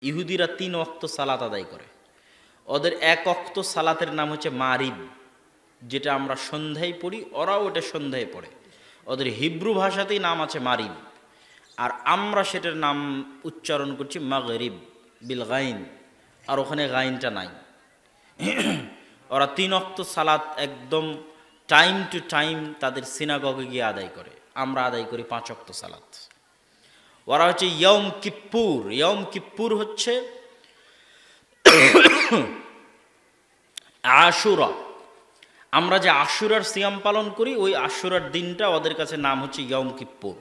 ইহুদিরা 3 ওয়াক্ত সালাত আদায় করে। ওদের 1 ওয়াক্ত সালাতের নাম হচ্ছে মারিব, যেটা আমরা সন্ধ্যায় পড়ি, ওরাও ওটা সন্ধ্যায় পড়ে। ওদের হিব্রু ভাষাতেই নাম আছে মারিব, আর আমরা সেটার নাম উচ্চারণ করছি মাগরিব বিল গাইন, আর ওখানে গাইনটা নাই। ওরা 3 ওয়াক্ত সালাত একদম টাইম টু টাইম তাদের সিনাগগে গিয়ে আদায় করে। আমরা আদায় করি 5 ওয়াক্ত সালাত। ওরা হচ্ছে ইয়ম কিপ্পুর। ইয়ম কিপ্পুর হচ্ছে আশুরা। আমরা যে আশুরার সিয়াম পালন করি, ওই আশুরার দিনটা ওদের কাছে নাম হচ্ছে ইয়ম কিপ্পুর,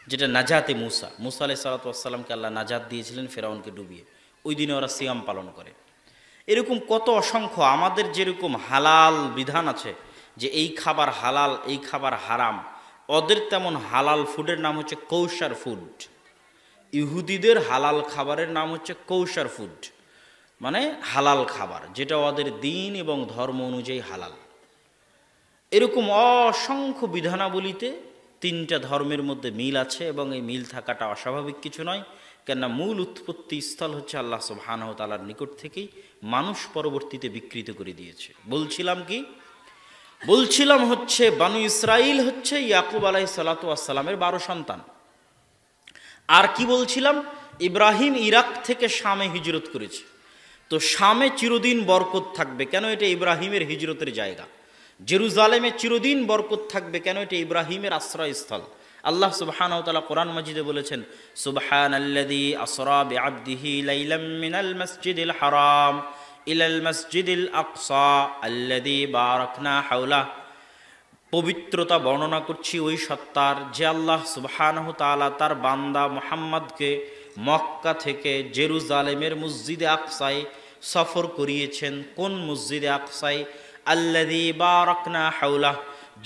যেটা নাজাতে মুসা আলাইহিস সালাতু ওয়াস সালামকে আল্লাহ নাজাত দিয়েছিলেন ফেরাউনকে ডুবিয়ে। ওই দিনে ওরা সিয়াম পালন করে। এরকম কত অসংখ্য। আমাদের যেরকম হালাল বিধান আছে যে এই খাবার হালাল, এই খাবার হারাম, ওদের তেমন হালাল ফুডের নাম হচ্ছে কৌশার ফুড। ইহুদিদের হালাল খাবারের নাম হচ্ছে কৌশার ফুড, মানে হালাল খাবার, যেটা ওদের দিন এবং ধর্ম অনুযায়ী হালাল। এরকম অসংখ্য বিধানাবলিতে 3টা ধর্মের মধ্যে মিল আছে, এবং এই মিল থাকাটা অস্বাভাবিক কিছু নয়। কেননা মূল উৎপত্তি স্থল হচ্ছে আল্লাহ সুবহানাহু ওয়া তাআলার নিকট থেকেই, মানুষ পরবর্তীতে বিকৃত করে দিয়েছে। বলছিলাম হচ্ছে বানু ইসরাইল হচ্ছে ইয়াকুব আলাইহিস সালাতু ওয়াস সালামের 12 সন্তান। আর কি বলছিলাম, ইব্রাহিম ইরাক থেকে শামে হিজরত করেছে। তো শামে চিরদিন বরকত থাকবে, কেন? এটা ইব্রাহিমের হিজরতের জায়গা। জেরুজালেমে চিরদিন বরকত থাকবে, কেন? এটা ইব্রাহিমের আশ্রয়স্থল। আল্লাহ সুবহানাহু ওয়া তাআলা কোরআন মাজিদে বলেছেন, সুবহানাল্লাযী আসরা বিআবদিহি লাইলাম মিনাল মাসজিদিল হারাম ইলাল মাসজিদিল আকসা আল্লাযী বারাকনা হাওলা। পবিত্রতা বর্ণনা করছি ওই সত্তার, যে আল্লাহ সুবহানাহু ওয়া তাআলা তার বান্দা মুহাম্মদকে মক্কা থেকে জেরুজালেমের মসজিদে আকসায় সফর করিয়েছেন। কোন মসজিদে আকসায়? আল্লাযী বারাকনা হাওলা,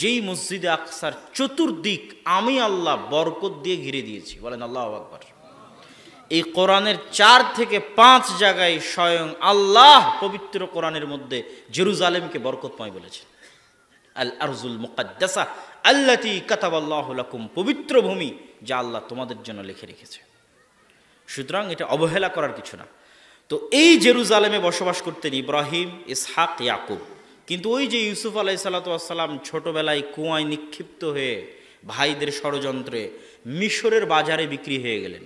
যেই মসজিদে আকসার চতুর্দিক আমি আল্লাহ বরকত দিয়ে ঘিরে দিয়েছি। বলেন আল্লাহু আকবার। এই কোরআনের 4 থেকে 5 জায়গায় স্বয়ং আল্লাহ পবিত্র কোরআনের মধ্যে জেরুজালেমকে বরকতময় বলেছেন। আল আরজুল মুকাদ্দাসা আল্লাতী কাতাবাল্লাহু লাকুম, পবিত্র ভূমি যা আল্লাহ তোমাদের জন্য লিখে রেখেছে। সুতরাং এটা অবহেলা করার কিছু না। তো এই জেরুজালেমে বসবাস করতেন ইব্রাহিম, ইসহাক, ইয়াকুব। কিন্তু ওই যে ইউসুফ আলাইহিস সালাতু ওয়াস সালাম ছোটবেলায় কুয়ায় নিক্ষিপ্ত হয়ে ভাইদের ষড়যন্ত্রে মিশরের বাজারে বিক্রি হয়ে গেলেন।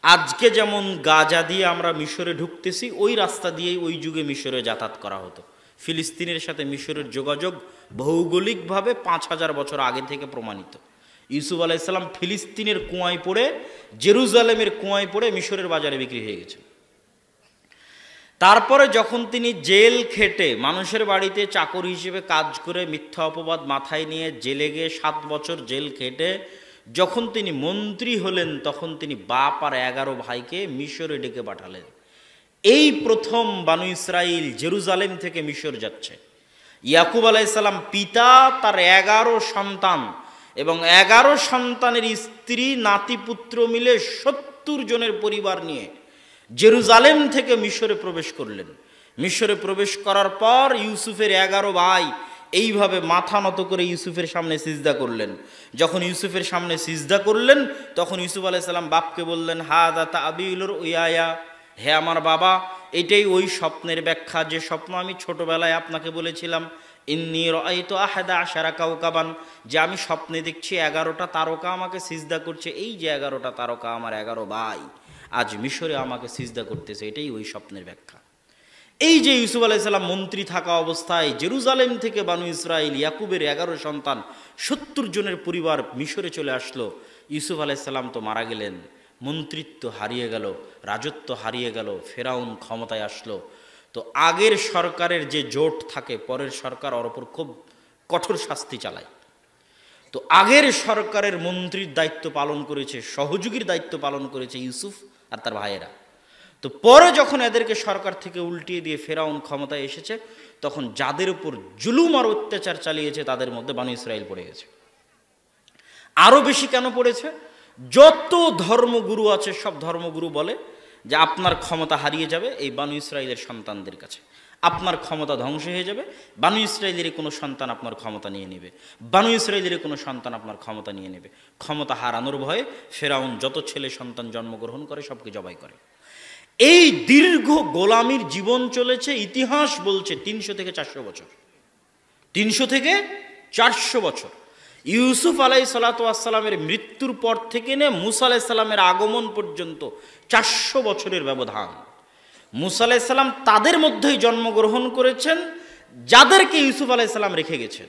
আজকে যেমন গাজা দিয়ে আমরা মিশরে ঢুকতেছি, ওই রাস্তা দিয়েই ওই যুগে মিশরে যাতায়াত করা হতো। ফিলিস্তিনের সাথে মিশরের যোগাযোগ ভৌগোলিকভাবে 5000 বছর আগে থেকে প্রমাণিত। ইউসুফ আলাইহিস সালাম ফিলিস্তিনের কুয়ায় পড়ে, জেরুজালেমের কুয়ায় পড়ে মিশরের বাজারে বিক্রি হয়ে গেছেন। তারপরে যখন তিনি জেল খেটে, মানুষের বাড়িতে চাকর হিসেবে কাজ করে মিথ্যা অপবাদ মাথায় নিয়ে জেলে গিয়ে 7 বছর জেল খেটে যখন তিনি মন্ত্রী হলেন, তখন তিনি বাপ আর 11 ভাইকে মিশরে ডেকে পাঠালেন। এই প্রথম বানু ইসরাইল জেরুজালেম থেকে মিশর যাচ্ছে। ইয়াকুব আলাইহিস সালাম পিতা, তার 11 সন্তান এবং 11 সন্তানের স্ত্রী নাতিপুত্র মিলে 70 জনের পরিবার নিয়ে জেরুজালেম থেকে মিশরে প্রবেশ করলেন। মিশরে প্রবেশ করার পর ইউসুফের 11 ভাই এইভাবে মাথা নত করে ইউসুফের সামনে সিজদা করলেন। যখন ইউসুফের সামনে সিজদা করলেন, তখন ইউসুফ আলাইহিস সালাম বাপকে বললেন, হাযা তা'বীলুর রুয়ায়া, হে আমার বাবা, এটাই ওই স্বপ্নের ব্যাখ্যা যে স্বপ্ন আমি ছোটবেলায় আপনাকে বলেছিলাম। ইন্নী রাআইতু আহাদা আশারা কাওকাবান, যে আমি স্বপ্নে দেখছি 11টা তারকা আমাকে সিজদা করছে। এই যে 11টা তারকা আমার 11 ভাই আজ মিশরে আমাকে সিজদা করতেছে, এটাই ওই স্বপ্নের ব্যাখ্যা। এই যে ইউসুফ আলাইহিস সালাম মন্ত্রী থাকা অবস্থায় জেরুজালেম থেকে বানু ইসরাইল ইয়াকুবের 11 সন্তান 70 জনের পরিবার মিশরে চলে আসলো। ইউসুফ আলাইহিস সালাম তো মারা গেলেন, মন্ত্রিত্ব হারিয়ে গেল, রাজত্ব হারিয়ে গেল, ফেরাউন ক্ষমতায় আসলো। তো আগের সরকারের যে জোট থাকে, পরের সরকার ওর ওপর খুব কঠোর শাস্তি চালায়। তো আগের সরকারের মন্ত্রীর দায়িত্ব পালন করেছে, সহযোগীর দায়িত্ব পালন করেছে ইউসুফ আর তার ভাইয়েরা। তো পরে যখন এদেরকে সরকার থেকে উল্টিয়ে দিয়ে ফেরাউন ক্ষমতায় এসেছে, তখন যাদের উপর জুলুম আর অত্যাচার চালিয়েছে তাদের মধ্যে বানু ইসরাইল পড়ে গেছে। আরও বেশি কেন পড়েছে? যত ধর্মগুরু আছে সব ধর্মগুরু বলে যে আপনার ক্ষমতা হারিয়ে যাবে এই বানু ইসরাইলের সন্তানদের কাছে, আপনার ক্ষমতা ধ্বংস হয়ে যাবে, বানু ইসরাইলের কোনো সন্তান আপনার ক্ষমতা নিয়ে নেবে, বানু ইসরাইলের কোনো সন্তান আপনার ক্ষমতা নিয়ে নেবে। ক্ষমতা হারানোর ভয়ে ফেরাউন যত ছেলে সন্তান জন্মগ্রহণ করে সবকে জবাই করে। এই দীর্ঘ গোলামির জীবন চলেছে, ইতিহাস বলছে 300 থেকে 400 বছর। 300 থেকে 400 বছর। ইউসুফ আলাইহিসসালাতু ওয়াসসালামের মৃত্যুর পর থেকে নিয়ে মুসা আলাইহিসসালামের আগমন পর্যন্ত 400 বছরের ব্যবধান। মুসা আলাইহিসসালাম তাদের মধ্যেই জন্মগ্রহণ করেছেন যাদেরকে ইউসুফ আলাইহিসসালাম রেখে গেছেন।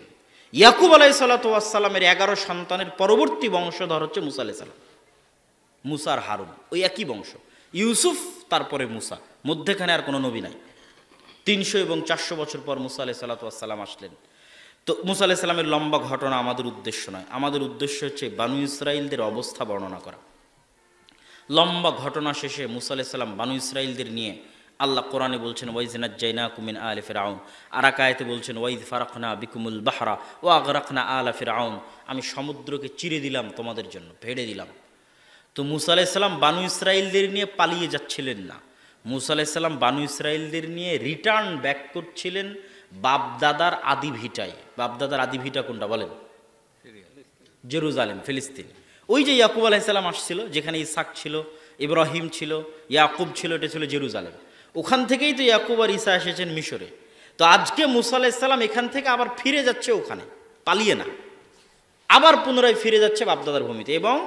ইয়াকুব আলাইহিসসালাতু ওয়াসসালামের 11 সন্তানের পরবর্তী বংশধর হচ্ছে মুসা আলাইহিসসালাম। মুসা আর হারুন ওই একই বংশ। ইউসুফ তারপরে মুসা, মধ্যেখানে আর কোনো নবী নাই। 300 এবং 400 বছর পর মুসা আলাইহিসসালাতু ওয়াসসালাম আসলেন। তো মুসা আলাইহিসসালামের লম্বা ঘটনা আমাদের উদ্দেশ্য নয়, আমাদের উদ্দেশ্য হচ্ছে বানু ইসরাইলদের অবস্থা বর্ণনা করা। লম্বা ঘটনা শেষে মুসা আলাইহিসসালাম বানু ইসরাইলদের নিয়ে আল্লাহ কোরআনে বলছেন ওয়াইজ নাজ্জাইনাকুম মিন আলি ফিরআউন, আর এক আয়াতে বলছেন ওয়াইজ ফারাকনা বিকুমুল বাহরা ওয়া আগরাকনা আলা ফিরআউন, আমি সমুদ্রকে চিরে দিলাম তোমাদের জন্য, ভেড়ে দিলাম। তো মুসা আলাইহিসসালাম বানু ইসরাইলদের নিয়ে পালিয়ে যাচ্ছিলেন না, মুসা আলাইহিসসালাম বানু ইসরাইলদের নিয়ে রিটার্ন ব্যাক করছিলেন বাপদাদার আদি ভিটায়। বাপদাদার আদি ভিটা কোনটা বলেন? জেরুজালেম, ফিলিস্তিন। ওই যে ইয়াকুব আলাইহিসসালাম আসছিল, যেখানে ইসহাক ছিল, ইব্রাহিম ছিল, ইয়াকুব ছিল, এটা ছিল জেরুজালেম। ওখান থেকেই তো ইয়াকুব আর ঈসা এসেছেন মিশরে। তো আজকে মুসা আলাইহিসসালাম এখান থেকে আবার ফিরে যাচ্ছে, ওখানে পালিয়ে না, আবার পুনরায় ফিরে যাচ্ছে বাপদাদার ভূমিতে। এবং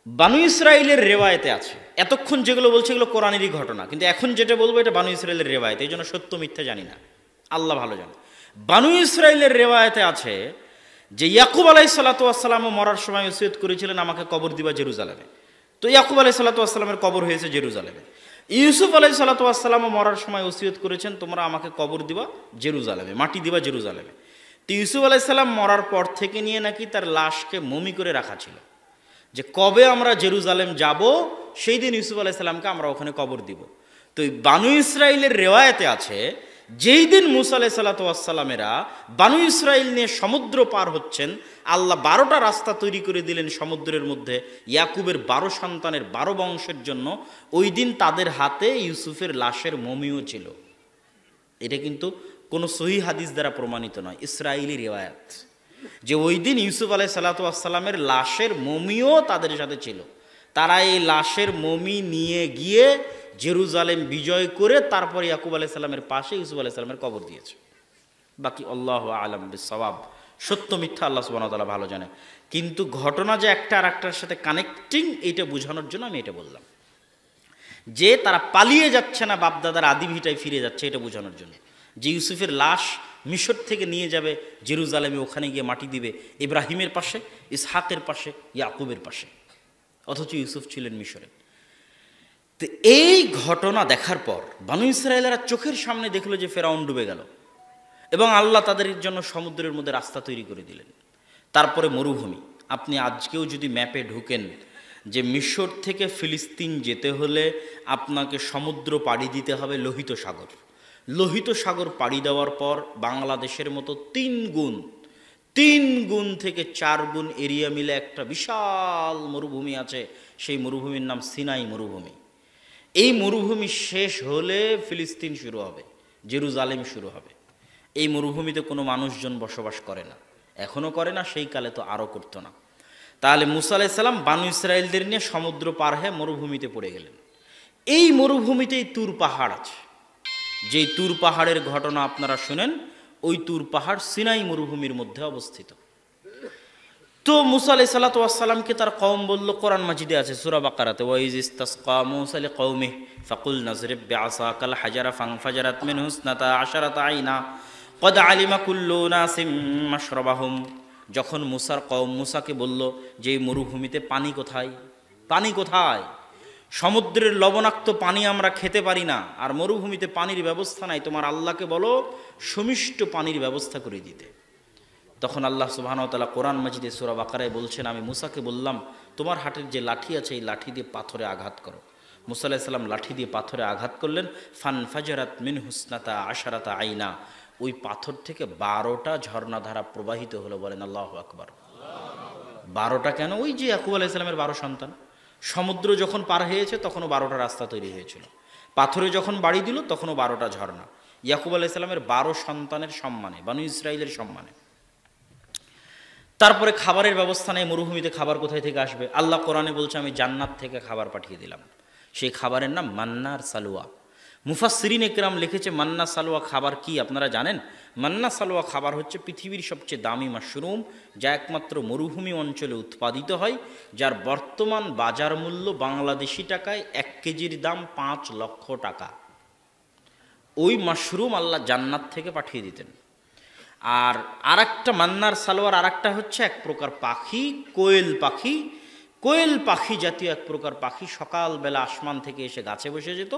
বানু ইসরাইলের রেওয়ায়েতে আছে, এতক্ষণ যেগুলো বলছে এগুলো কোরআনেরই ঘটনা, কিন্তু এখন যেটা বলবো এটা বানু ইসরাইলের রেওয়ায়েত, এই জন্য সত্য মিথ্যা জানি না, আল্লাহ ভালো জানে। বানু ইসরাইলের রেওয়ায়েতে আছে যে ইয়াকুব আলাইহিসসালাতু ওয়াসসালামও মরার সময় ওসিয়ত করেছিলেন আমাকে কবর দিবা জেরুজালেমে। তো ইয়াকুব আলাইহিসসালাতু ওয়াসসালামের কবর হয়েছে জেরুজালেমে। ইউসুফ আলাইহিসসালাতু ওয়াসসালামও মরার সময় ওসিয়ত করেছেন তোমরা আমাকে কবর দিবা জেরুজালেমে, মাটি দিবা জেরুজালেমে। তো ইউসুফ আলাইহিসসালাম মরার পর থেকে নিয়ে নাকি তার লাশকে মমি করে রাখা ছিল, যে কবে আমরা জেরুজালেম যাব সেই দিন ইউসুফ আলাইহিসসালামকে আমরা ওখানে কবর দিব। তো এই বানু ইসরাইলের রেওয়ায়েতে আছে যেই দিন মুসা আলাইহিসসালাতু ওয়াসসালামেরা বানু ইসরাইল নিয়ে সমুদ্র পার হচ্ছেন, আল্লাহ 12টা রাস্তা তৈরি করে দিলেন সমুদ্রের মধ্যে ইয়াকুবের 12 সন্তানের 12 বংশের জন্য। ওই দিন তাদের হাতে ইউসুফের লাশের মমিও ছিল। এটা কিন্তু কোনো সহিহ হাদিস দ্বারা প্রমাণিত নয়, ইসরাইলি রেওয়ায়াত, যে ওই দিন ইউসুফ আলাইহিসসালাতু ওয়াসসালামের লাশের মমিও তাদের সাথে ছিল। তারা এই লাশের মমি নিয়ে গিয়ে জেরুজালেম বিজয় করে তারপর ইয়াকুব আলাইহিসসালামের পাশে ইউসুফ আলাইহিসসালামের কবর দিয়েছে। বাকি আল্লাহু আ'লাম বিস-সাওয়াব, সত্য মিথ্যা আল্লাহ সুবহানাহু ওয়া তাআলা ভালো জানে। কিন্তু ঘটনা যে একটা আর একটার সাথে কানেক্টিং, এইটা বোঝানোর জন্য আমি এটা বললাম, যে তারা পালিয়ে যাচ্ছে না, বাপদাদার আদি ভিটায় ফিরে যাচ্ছে, এটা বোঝানোর জন্য। যে ইউসুফের লাশ মিশর থেকে নিয়ে যাবে জেরুজালেমে, ওখানে গিয়ে মাটি দিবে ইব্রাহিমের পাশে, ইসহাকের পাশে, ইয়াকুবের পাশে, অথচ ইউসুফ ছিলেন মিশরে। তো এই ঘটনা দেখার পর বানু ইসরায়েলেরা চোখের সামনে দেখলো যে ফেরাউন ডুবে গেল এবং আল্লাহ তাদের জন্য সমুদ্রের মধ্যে রাস্তা তৈরি করে দিলেন। তারপরে মরুভূমি। আপনি আজকেও যদি ম্যাপে ঢুকেন যে মিশর থেকে ফিলিস্তিন যেতে হলে আপনাকে সমুদ্র পাড়ি দিতে হবে লোহিত সাগর। লোহিত সাগর পাড়ি দেওয়ার পর বাংলাদেশের মতো 3 গুণ থেকে 4 গুণ এরিয়া মিলে একটা বিশাল মরুভূমি আছে, সেই মরুভূমির নাম সিনাই মরুভূমি। এই মরুভূমি শেষ হলে ফিলিস্তিন শুরু হবে, জেরুজালেম শুরু হবে। এই মরুভূমিতে কোনো মানুষজন বসবাস করে না, এখনও করে না, সেই কালে তো আরও করতো না। তাহলে মুসা আলাইহিস সালাম বানু ইসরাইলদের নিয়ে সমুদ্র পার হয়ে মরুভূমিতে পড়ে গেলেন। এই মরুভূমিতেই তুর পাহাড় আছে, যেই তুর পাহাড়ের ঘটনা আপনারা শুনেন, ওই তুর পাহাড় সিনাই মরুভূমির মধ্যে অবস্থিত। তো মুসা আলাইহিস সালাতু ওয়াস সালামকে তার কওম বলল, কোরআন মাজিদে আছে সূরা বাকারাতে, ওয়াইজ ইসতাসকা মুসা লিকওমিহি ফাকুল নাজরিব বিআসাকাল হাজারা ফানফাজারাত মিনহু ইসনাতা আশারাতা আইনা ক্বাদ আলিমা কুল্লু নাসিম মাশরাবাহুম। যখন মুসার কওম মুসাকে বলল যে এই মরুভূমিতে পানি কোথায়, পানি কোথায়, সমুদ্রের লবণাক্ত পানি আমরা খেতে পারি না, আর মরুভূমিতে পানির ব্যবস্থা নাই, তোমার আল্লাহকে বলো সুমিষ্ট পানির ব্যবস্থা করে দিতে। তখন আল্লাহ সুবহানাহু ওয়া তাআলা কোরআন মাজিদে সূরা বাকারায় বলছেন, আমি মুসাকে বললাম তোমার হাতের যে লাঠি আছে এই লাঠি দিয়ে পাথরে আঘাত করো। মুসা আলাইহিস সালাম লাঠি দিয়ে পাথরে আঘাত করলেন, ফানফাজারাত মিনহু ইসনাতা আশারাতা আইনা, ওই পাথর থেকে 12টা ঝর্ণাধারা প্রবাহিত হলো। বলেন আল্লাহু আকবার। 12টা কেন? ওই যে ইয়াকুব আলাইহিস সালামের 12 সন্তান, সমুদ্র যখন পার হয়েছে তখনও 12টা রাস্তা তৈরি হয়েছিল, পাথরে যখন বাড়ি দিল তখনও 12টা ঝর্ণা, ইয়াকুব আলাইহিস সালামের 12 সন্তানের সম্মানে, বানু ইসরাইলের সম্মানে। তারপরে খাবারের ব্যবস্থা নেই, মরুভূমিতে খাবার কোথায় থেকে আসবে? আল্লাহ কোরআনে বলছে আমি জান্নাত থেকে খাবার পাঠিয়ে দিলাম। সেই খাবারের নাম মান্নার সালোয়া। মুফাসসিরিন একরাম লিখেছে মান্না সালোয়া খাবার কি আপনারা জানেন? মান্না সালোয়া খাবার হচ্ছে পৃথিবীর সবচেয়ে দামি মাশরুম, যা একমাত্র মরুভূমি অঞ্চলে উৎপাদিত হয়, যার বর্তমান বাজার মূল্য বাংলাদেশি টাকায় 1 কেজির দাম 5 লক্ষ টাকা। ওই মাশরুম আল্লাহ জান্নাত থেকে পাঠিয়ে দিতেন। আর আরেকটা মান্নার সালোয়ার আরেকটা হচ্ছে এক প্রকার পাখি, কোয়েল পাখি। কোয়েল পাখি জাতীয় এক প্রকার পাখি সকালবেলা আসমান থেকে এসে গাছে বসে যেত,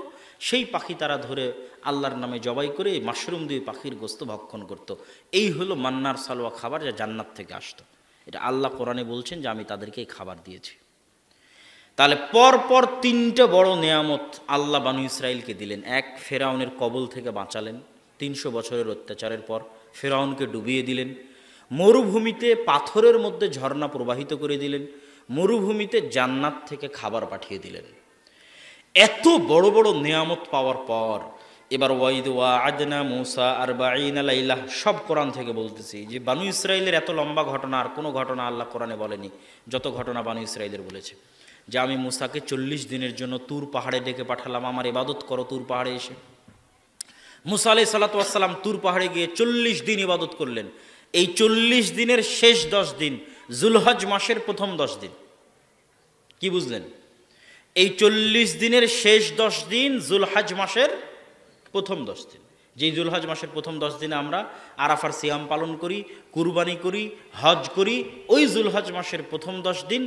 সেই পাখি তারা ধরে আল্লাহর নামে জবাই করে মাশরুম দিয়ে পাখির গোস্ত ভক্ষণ করত। এই হলো মান্নার সালোয়া খাবার, যা জান্নাত থেকে আসতো। এটা আল্লাহ কোরআনে বলছেন যে আমি তাদেরকে এই খাবার দিয়েছি। তাহলে পরপর 3টে বড় নেয়ামত আল্লাহ বানু ইসরাইলকে দিলেন। এক, ফেরাউনের কবল থেকে বাঁচালেন 300 বছরের অত্যাচারের পর। ফেরাউনকে ডুবিয়ে দিলেন। মরুভূমিতে পাথরের মধ্যে ঝর্ণা প্রবাহিত করে দিলেন। মরুভূমিতে জান্নাত থেকে খাবার পাঠিয়ে দিলেন। এত বড় বড় নেয়ামত পাওয়ার পর এবার ওয়াইদ ওয়া'আদনা মূসা 40 লাইলা, সব কোরআন থেকে বলতেছি যে বানু ইসরাইলের এত লম্বা ঘটনা আর কোনো ঘটনা আল্লাহ কোরআনে বলেনি যত ঘটনা বানু ইসরাইলের বলেছে। যে আমি মূসাকে 40 দিনের জন্য তুর পাহাড়ে ডেকে পাঠালাম, আমার ইবাদত করো তুর পাহাড়ে এসে। মূসা আলাইহিস সালাতু ওয়াস সালাম তুর পাহাড়ে গিয়ে 40 দিন ইবাদত করলেন। এই 40 দিনের শেষ 10 দিন যুলহজ মাসের প্রথম 10 দিন। কি বুঝলেন? এই 40 দিনের শেষ 10 দিন যুলহজ মাসের প্রথম 10 দিন। যেই যুলহজ মাসের প্রথম 10 দিনে আমরা আরাফার সিয়াম পালন করি, কুরবানি করি, হজ করি, ওই যুলহজ মাসের প্রথম 10 দিন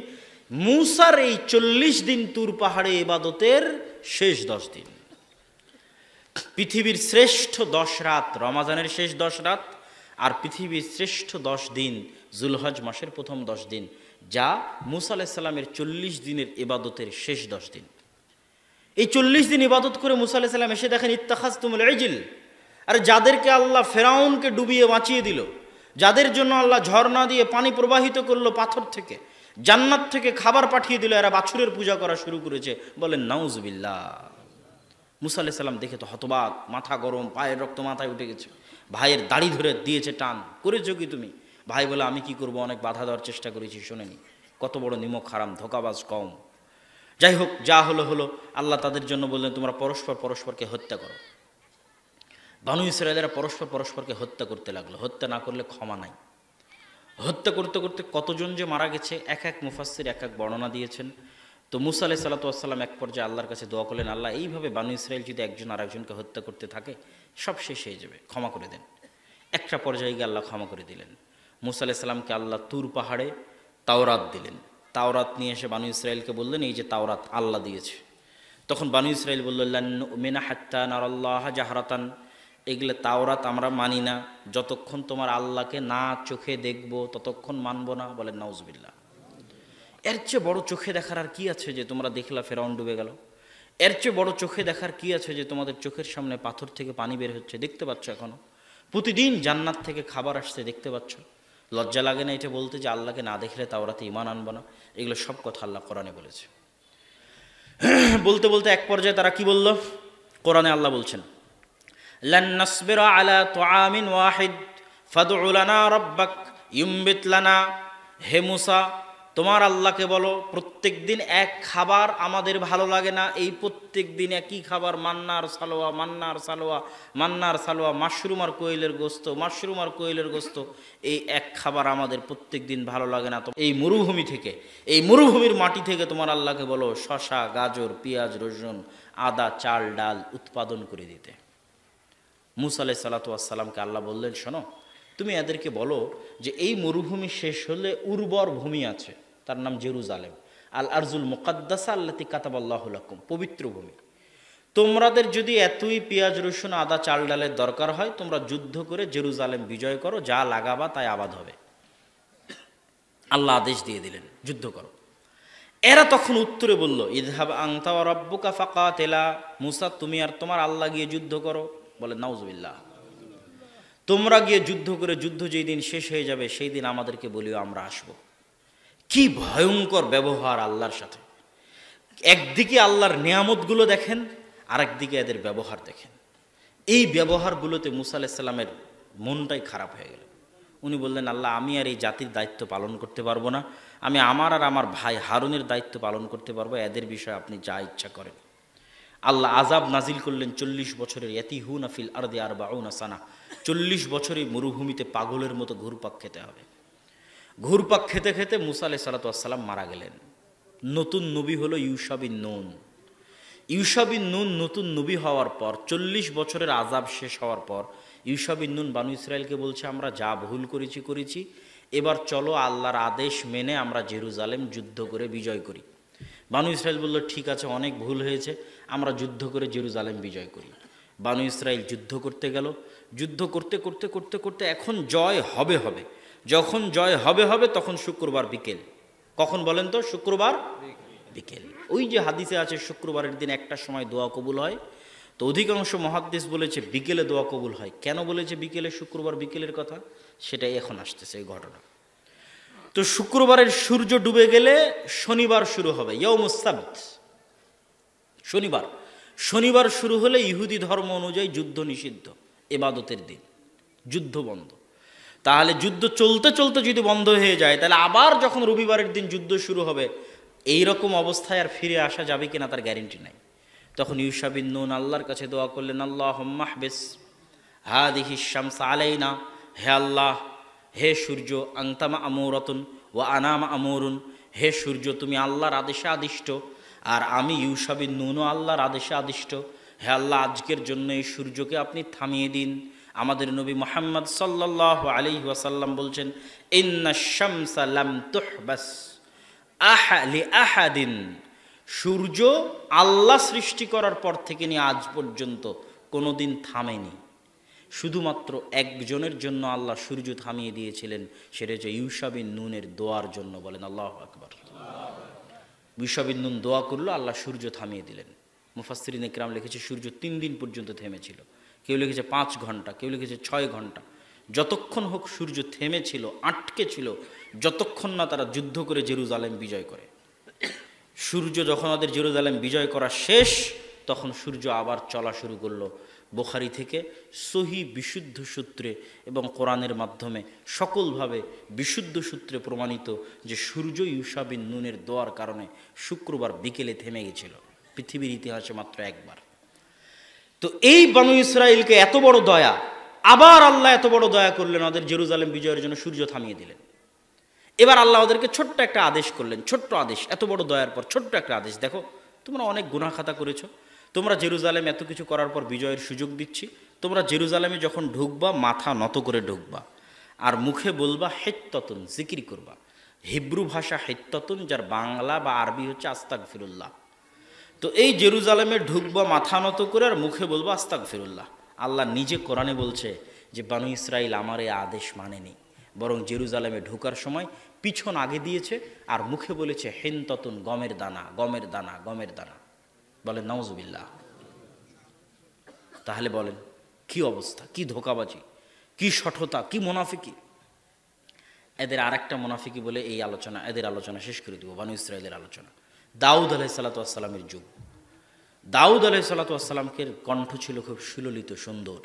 মূসার এই 40 দিন তুর পাহাড়ে ইবাদতের শেষ 10 দিন। পৃথিবীর শ্রেষ্ঠ 10 রাত রমাজানের শেষ 10 রাত, আর পৃথিবীর শ্রেষ্ঠ 10 দিন যুলহজ মাসের প্রথম 10 দিন, যা মূসা আলাইহিস সালামের 40 দিনের ইবাদতের শেষ 10 দিন। এই 40 দিন ইবাদত করে মূসা আলাইহিস সালাম এসে দেখেন ইত্তাখাযতুমুল ইজল। আর যাদেরকে আল্লাহ ফেরাউনকে ডুবিয়ে বাঁচিয়ে দিল, যাদের জন্য আল্লাহ ঝর্ণা দিয়ে পানি প্রবাহিত করলো পাথর থেকে, জান্নাত থেকে খাবার পাঠিয়ে দিল, এরা বাছুরের পূজা করা শুরু করেছে। বলেন নাউজুবিল্লাহ। মূসা আলাইহিস সালাম দেখে তো হতবাক, মাথা গরম, পায়ের রক্ত মাথায় উঠে গেছে। ভাইয়ের দাড়ি ধরে দিয়েছে টান, করেছো কি তুমি? ভাই বলে আমি কি করব, অনেক বাধা দেওয়ার চেষ্টা করেছি, শোনেনি। কত বড় নিমক হারাম, ধোঁকাবাজ কওম। যাই হোক, যা হলো হলো। আল্লাহ তাদের জন্য বললেন তোমরা পরস্পর পরস্পরকে হত্যা করো। বানু ইসরায়েলেরা পরস্পর পরস্পরকে হত্যা করতে লাগলো। হত্যা না করলে ক্ষমা নাই। হত্যা করতে করতে কতজন যে মারা গেছে এক এক মুফাসসির এক এক বর্ণনা দিয়েছেন। তো মূসা আলাইহিস সালাতু ওয়াস সালাম এক পর্যায়ে আল্লাহর কাছে দোয়া করলেন, আল্লাহ এইভাবে বানু ইসরায়েল যদি একজন আরেকজনকে হত্যা করতে থাকে সব শেষ হয়ে যাবে, ক্ষমা করে দেন। একটা পর্যায়ে গিয়ে আল্লাহ ক্ষমা করে দিলেন। মূসা আলাইহিস সালামকে আল্লাহ তুর পাহাড়ে তাওরাত দিলেন। তাওরাত নিয়ে এসে বানু ইসরায়েলকে বললেন এই যে তাওরাত আল্লাহ দিয়েছে। তখন বানু ইসরায়েল বলল লান নুমিনা হাত্তা নারাল্লাহা জাহরাতান, এগুলো তাওরাত আমরা মানি না, যতক্ষণ তোমার আল্লাহকে না চোখে দেখব ততক্ষণ মানব না। বলেন নাউজুবিল্লাহ। এর চেয়ে বড় চোখে দেখার আর কি আছে যে তোমরা দেখলা ফেরাউন ডুবে গেল? এর চেয়ে বড় চোখে দেখার কি আছে যে তোমাদের চোখের সামনে পাথর থেকে পানি বের হচ্ছে, দেখতে পাচ্ছ? এখনো প্রতিদিন জান্নাত থেকে খাবার আসছে, দেখতে পাচ্ছ? লজ্জা লাগে না এটা বলতে যে আল্লাহকে না দেখলে তাওরাতে ঈমান আনবো না? এগুলো সব কথা আল্লাহ কোরআনে বলেছে। বলতে বলতে এক পর্যায়ে তারা কি বলল? কোরআনে আল্লাহ বলছেন লান নাসবিরা আলা তুআমিন ওয়াহিদ ফাদউ লানা রাব্বাক ইউমবিত লানা। হে মূসা, তোমার আল্লাহকে বলো প্রত্যেক দিন এক খাবার আমাদের ভালো লাগে না, এই প্রত্যেক দিন একই খাবার, মান্নার সালোয়া মান্নার সালোয়া মান্নার সালোয়া, মাশরুম আর কোয়েলের গোস্ত মাশরুম আর কোয়েলের গোস্ত, এই এক খাবার আমাদের প্রত্যেক দিন ভালো লাগে না। তো এই মরুভূমি থেকে, এই মরুভূমির মাটি থেকে তোমার আল্লাহকে বলো শসা, গাজর, পেঁয়াজ, রসুন, আদা, চাল, ডাল উৎপাদন করে দিতে। মূসা আলাইহিস সালাতু ওয়াস সালামকে আল্লাহ বললেন শোনো, তুমি এদেরকে বলো যে এই মরুভূমি শেষ হলে উর্বর ভূমি আছে, তার নাম জেরুজালেম, আল আরজুল মুকাদ্দাসা আল্লাতী কাতাবাল্লাহু লাকুম, পবিত্র ভূমি। তোমাদের যদি এতই পেঁয়াজ, রসুন, আদা, চাল, ডালের দরকার হয় তোমরা যুদ্ধ করে জেরুজালেম বিজয় করো, যা লাগাবা তাই আবাদ হবে। আল্লাহ আদেশ দিয়ে দিলেন যুদ্ধ করো। এরা তখন উত্তরে বলল ইযহাব আনতা ওয়া রাব্বুকা ফাকাতিলা, মূসা তুমি আর তোমার আল্লাহ গিয়ে যুদ্ধ করো। বলে নাউজুবিল্লাহ। তোমরা গিয়ে যুদ্ধ করে যুদ্ধ যেই দিন শেষ হয়ে যাবে সেই দিন আমাদেরকে বলিও, আমরা আসব। কি ভয়ঙ্কর ব্যবহার আল্লাহর সাথে। একদিকে আল্লাহর নিয়ামতগুলো দেখেন, আরেকদিকে এদের ব্যবহার দেখেন। এই ব্যবহারগুলোতে মূসা আলাইহিস সালামের মনটাই খারাপ হয়ে গেল। উনি বললেন আল্লাহ আমি আর এই জাতির দায়িত্ব পালন করতে পারবো না, আমি আমার আর আমার ভাই হারুনের দায়িত্ব পালন করতে পারবো, এদের বিষয়ে আপনি যা ইচ্ছা করেন। আল্লাহ আযাব নাজিল করলেন 40 বছরের, ইয়াতিহুনা ফিল আরদি 40 সানা, 40 বছরে মরুভূমিতে পাগলের মতো ঘুরপাক খেতে হবে। ঘুরপাক খেতে খেতে মুসা আলাইহিস সালাতু ওয়াস সালাম মারা গেলেন। নতুন নবী হলো ইউশা বিন নুন। ইউশা বিন নুন নতুন নবী হওয়ার পর 40 বছরের আযাব শেষ হওয়ার পর ইউশা বিন নুন বানু ইসরায়েলকে বলছে, আমরা যা ভুল করেছি, এবার চলো আল্লাহর আদেশ মেনে আমরা জেরুজালেম যুদ্ধ করে বিজয় করি। বানু ইসরায়েল বলল, ঠিক আছে, অনেক ভুল হয়েছে, আমরা যুদ্ধ করে জেরুজালেম বিজয় করি। বানু ইসরায়েল যুদ্ধ করতে গেল। যুদ্ধ করতে করতে করতে করতে এখন জয় হবে হবে। যখন জয় হবে হবে তখন শুক্রবার বিকেল। কখন বলেন তো? শুক্রবার বিকেল। ওই যে হাদিসে আছে শুক্রবারের দিন একটা সময় দোয়া কবুল হয়, তো অধিকাংশ মুহাদ্দিস বলেছে বিকেলে দোয়া কবুল হয়। কেন বলেছে বিকেলে, শুক্রবার বিকেলের কথা, সেটাই এখন আসতেছে এই ঘটনা। তো শুক্রবারের সূর্য ডুবে গেলে শনিবার শুরু হবে, ইয়াউমুস সাbt, শনিবার। শনিবার শুরু হলে ইহুদি ধর্ম অনুযায়ী যুদ্ধ নিষিদ্ধ, ইবাদতের দিন, যুদ্ধ বন্ধ। তাহলে যুদ্ধ চলতে চলতে যদি বন্ধ হয়ে যায়, তাহলে আবার যখন রবিবারের দিন যুদ্ধ শুরু হবে, এই রকম অবস্থায় আর ফিরে আসা যাবে কিনা তার গ্যারেন্টি নাই। তখন ইউশা বিন নুন আল্লাহর কাছে দোয়া করলেন, আল্লাহুম্মা হবিস হাদিহি শামস আলাইনা, হে আল্লাহ, হে সূর্য, আনতা মা'মুরাতুন ওয়া আনা মা'মুরুন, হে সূর্য তুমি আল্লাহর আদেশে আদিষ্ট, আর আমি ইউশা বিন নুনও আল্লাহর আদেশে আদিষ্ট। হে আল্লাহ, আজকের জন্য এই সূর্যকে আপনি থামিয়ে দিন। আমাদের নবী মুহাম্মদ সাল্লাল্লাহু আলাইহি ওয়াসাল্লাম বলছেন, ইন্নাশ শামসা লাম তুহবাস আহলি আহাদিন, সূর্য আল্লাহ সৃষ্টি করার পর থেকে নিয়ে আজ পর্যন্ত কোনোদিন থামেনি। শুধুমাত্র একজনের জন্য আল্লাহ সূর্য থামিয়ে দিয়েছিলেন, সেটা হচ্ছে ইউশা বিন নুনের দোয়ার জন্য। বলেন আল্লাহু আকবার। ইউশা বিন নুন দোয়া করলো, আল্লাহ সূর্য থামিয়ে দিলেন। মুফাসসিরিনে কিরাম লিখেছে সূর্য 3 দিন পর্যন্ত থেমেছিল, কেউ লিখেছে 5 ঘন্টা, কেউ লিখেছে 6 ঘন্টা। যতক্ষণ হোক সূর্য থেমেছিল, আটকে ছিল, যতক্ষণ না তারা যুদ্ধ করে জেরুজালেম বিজয় করে। সূর্য যখন ওদের জেরুজালেম বিজয় করা শেষ, তখন সূর্য আবার চলা শুরু করলো। বুখারী থেকে সহি বিশুদ্ধ সূত্রে এবং কোরআনের মাধ্যমে সকলভাবে বিশুদ্ধ সূত্রে প্রমাণিত যে সূর্য ইউশা বিন নুনের দোয়ার কারণে শুক্রবার বিকেলে থেমে গেছিল, পৃথিবীর ইতিহাসে মাত্র একবার। তো এই বানু ইসরাইলকে এত বড় দয়া, আবার আল্লাহ এত বড় দয়া করলেন, ওদের জেরুজালেম বিজয়ের জন্য সূর্য থামিয়ে দিলেন। এবার আল্লাহ ওদেরকে ছোট্ট একটা আদেশ করলেন, ছোট্ট আদেশ, এত বড় দয়ার পর ছোট্ট একটা আদেশ। দেখো, তোমরা অনেক গুনাহ খাতা করেছো, তোমরা জেরুজালেম এত কিছু করার পর বিজয়ের সুযোগ দিচ্ছি, তোমরা জেরুজালেমে যখন ঢুকবা মাথা নত করে ঢুকবা, আর মুখে বলবা হিত্তাতুন, জিকির করবা। হিব্রু ভাষা হিত্তাতুন, যার বাংলা বা আরবি হচ্ছে আস্তাগফিরুল্লাহ। তো এই জেরুজালেমে ঢুকবা মাথা নত করে, আর মুখে বলবা আস্তাগফিরুল্লাহ। আল্লাহ নিজে কোরআনে বলছে যে বানু ইসরাইল আমার এই আদেশ মানেনি, বরং জেরুজালেমে ঢোকার সময় পিছন আগে দিয়েছে আর মুখে বলেছে হিনতাতুন, গমের দানা, গমের দানা, গমের দানা। বলেন নাউজুবিল্লাহ। তাহলে বলেন কি অবস্থা, কি ধোঁকাবাজি, কি শঠতা, কি মুনাফিকি। এদের আরেকটা মুনাফিকি বলে এই আলোচনা, এদের আলোচনা শেষ করে দিব। বানু ইসরাইলের আলোচনা। দাউদ আলাইহিস সালাতু ওয়াস সালামের যুগ। দাউদ আলাইহিস সালাতু ওয়াস সালামের কণ্ঠ ছিল খুব সুললিত, সুন্দর।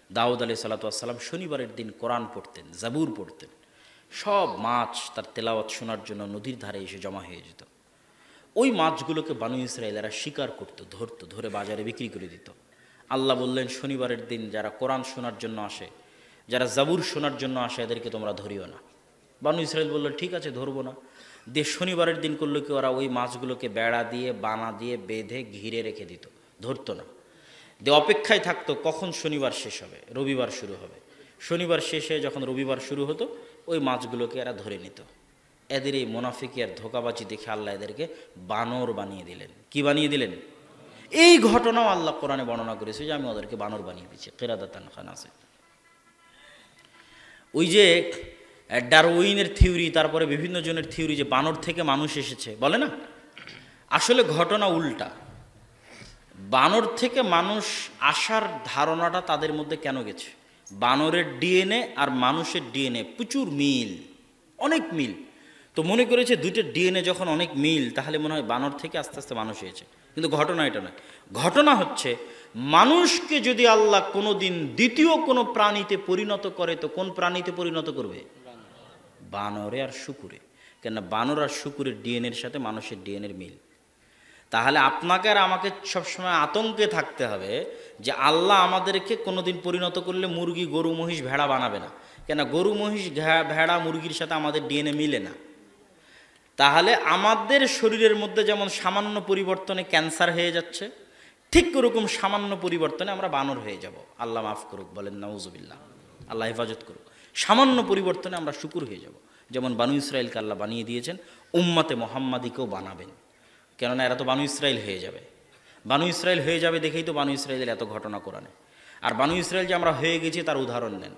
দাউদ আলাইহিস সালাতু ওয়াস সালাম শনিবারের দিন কোরআন পড়তেন, জাবুর পড়তেন। সব মাছ তার তেলাওয়াত শোনার জন্য নদীর ধারে এসে জমা হয়ে যেত। ওই মাছগুলোকে বানু ইসরাইলেরা শিকার করত, ধরতো, ধরে বাজারে বিক্রি করে দিত। আল্লাহ বললেন, শনিবারের দিন যারা কোরআন শোনার জন্য আসে, যারা জাবুর শোনার জন্য আসে, এদেরকে তোমরা ধরিও না। বানু ইসরাইল বলল, ঠিক আছে, ধরবো না। দিয়ে শনিবারের দিন করলো কি, ওরা ওই মাছগুলোকে বেড়া দিয়ে, বানা দিয়ে বেঁধে ঘিরে রেখে দিত, ধরতো না। দিয়ে অপেক্ষায় থাকতো কখন শনিবার শেষ হবে, রবিবার শুরু হবে। শনিবার শেষে যখন রবিবার শুরু হতো, ওই মাছগুলোকে এরা ধরে নিত। এদের এই মুনাফিকি আর ধোঁকাবাজি দেখে আল্লাহ এদেরকে বানর বানিয়ে দিলেন। কি বানিয়ে দিলেন? এই ঘটনাও আল্লাহ কোরআনে বর্ণনা করেছে যে আমি ওদেরকে বানর বানিয়ে দিচ্ছি। কিরাদাতান খান আছে। ওই যে ডারউইনের থিওরি, তারপরে বিভিন্ন জনের থিওরি যে বানর থেকে মানুষ এসেছে, বলে না, আসলে ঘটনা উল্টা। বানর থেকে মানুষ আসার ধারণাটা তাদের মধ্যে কেন গেছে? বানরের ডিএনএ আর মানুষের ডিএনএ প্রচুর মিল, অনেক মিল। তো মনে করেছে দুইটা ডিএনএ যখন অনেক মিল, তাহলে মনে হয় বানর থেকে আস্তে আস্তে মানুষ হয়েছে। কিন্তু ঘটনা এটা নয়। ঘটনা হচ্ছে, মানুষকে যদি আল্লাহ কোনো দিন দ্বিতীয় কোনো প্রাণীতে পরিণত করে, তো কোন প্রাণীতে পরিণত করবে? বানরে আর শুকুরে। কেননা বানর আর শুকুরের ডিএনএর সাথে মানুষের ডিএনএর মিল। তাহলে আপনাকে আর আমাকে সবসময় আতঙ্কে থাকতে হবে যে আল্লাহ আমাদেরকে কোনোদিন পরিণত করলে মুরগি, গরু, মহিষ, ভেড়া বানাবে না। কেন? গরু, মহিষ, ভেড়া, মুরগির সাথে আমাদের ডিএনএ মিলে না। তাহলে আমাদের শরীরের মধ্যে যেমন সামান্য পরিবর্তনে ক্যান্সার হয়ে যাচ্ছে, ঠিক ওরকম সামান্য পরিবর্তনে আমরা বানর হয়ে যাব। আল্লাহ মাফ করুক, বলেন নাউজুবিল্লাহ, আল্লাহ হেফাজত করুক। সামান্য পরিবর্তনে আমরা শুকুর হয়ে যাব। যেমন বানু ইসরাইলকে আল্লাহ বানিয়ে দিয়েছেন, উম্মতে মোহাম্মদীকেও বানাবেন। কেননা এরা তো বানু ইসরাইল হয়ে যাবে। বানু ইসরাইল হয়ে যাবে দেখেই তো বানু ইসরাইলের এত ঘটনা কোরআনে। আর বানু ইসরাইল যে আমরা হয়ে গেছি তার উদাহরণ নেন।